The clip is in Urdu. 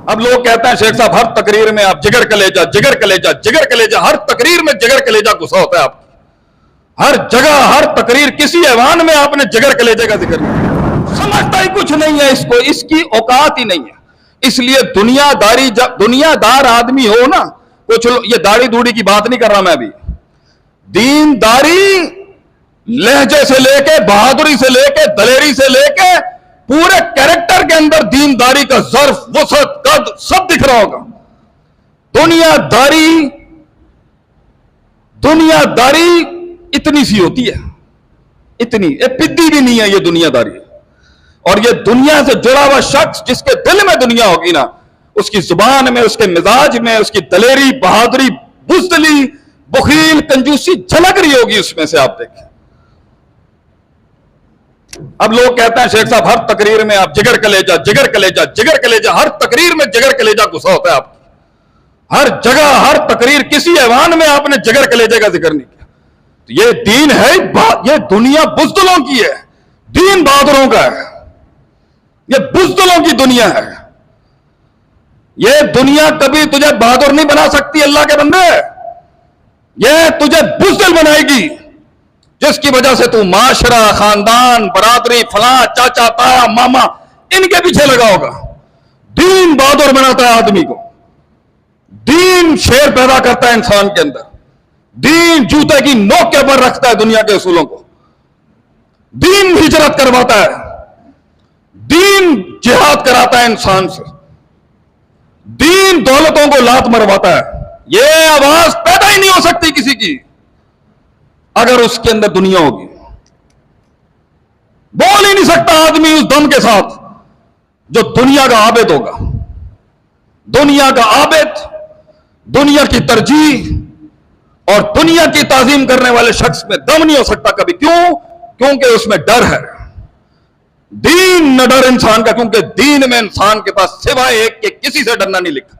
اب لوگ کہتے ہیں شیخ صاحب ہر تقریر میں آپ جگر کلیجہ جگر کلیجہ جگر کلیجہ، ہر تقریر میں جگر کلیجہ گھسا ہوتا ہے آپ کی، ہر جگہ ہر تقریر کسی ایوان میں آپ نے جگر کلیجے کا ذکر کیا، سمجھتا ہی کچھ نہیں ہے اس کو، اس کی اوقات ہی نہیں ہے۔ اس لیے دنیا دار آدمی ہو نا، کچھ یہ داڑھی دوڑی کی بات نہیں کر رہا میں ابھی، دینداری لہجے سے لے کے، بہادری سے لے کے، دلیری سے لے کے، پورے کیریکٹر کے اندر دینداری کا ظرف، وسعت، قد سب دکھ رہا ہوگا۔ دنیا داری اتنی سی ہوتی ہے، اتنی پدی بھی نہیں ہے یہ دنیا داری۔ اور یہ دنیا سے جڑا ہوا شخص جس کے دل میں دنیا ہوگی نا، اس کی زبان میں، اس کے مزاج میں، اس کی دلیری، بہادری، بزدلی، بخیل، کنجوسی جھلک رہی ہوگی اس میں سے، آپ دیکھیں۔ اب لوگ کہتے ہیں شیخ صاحب ہر تقریر میں آپ جگر کلیجہ جگر کلیجہ جگر کلیجہ، ہر تقریر میں جگر کلیجہ گھسا ہوتا ہے آپ کی، ہر جگہ ہر تقریر کسی ایوان میں آپ نے جگر کلیجے کا ذکر نہیں کیا۔ تو یہ دین ہے، یہ دنیا بزدلوں کی ہے، دین بہادروں کا ہے، یہ بزدلوں کی دنیا ہے۔ یہ دنیا کبھی تجھے بہادر نہیں بنا سکتی اللہ کے بندے، یہ تجھے بزدل بنائے گی، جس کی وجہ سے تو معاشرہ، خاندان، برادری، فلاں، چاچا، تایا، ماما، ان کے پیچھے لگا ہوگا۔ دین بہادر بناتا ہے آدمی کو، دین شیر پیدا کرتا ہے انسان کے اندر، دین جوتے کی نوک کے اوپر رکھتا ہے دنیا کے اصولوں کو، دین ہجرت کرواتا ہے، دین جہاد کراتا ہے انسان سے، دین دولتوں کو لات مرواتا ہے۔ یہ آواز پیدا ہی نہیں ہو سکتی کسی کی اگر اس کے اندر دنیا ہوگی، بول ہی نہیں سکتا آدمی اس دم کے ساتھ جو دنیا کا عابد ہوگا۔ دنیا کا عابد، دنیا کی ترجیح اور دنیا کی تعظیم کرنے والے شخص میں دم نہیں ہو سکتا کبھی۔ کیوں؟ کیونکہ اس میں ڈر ہے، دین نہ ڈر انسان کا، کیونکہ دین میں انسان کے پاس سوائے ایک کے کسی سے ڈرنا نہیں لکھا۔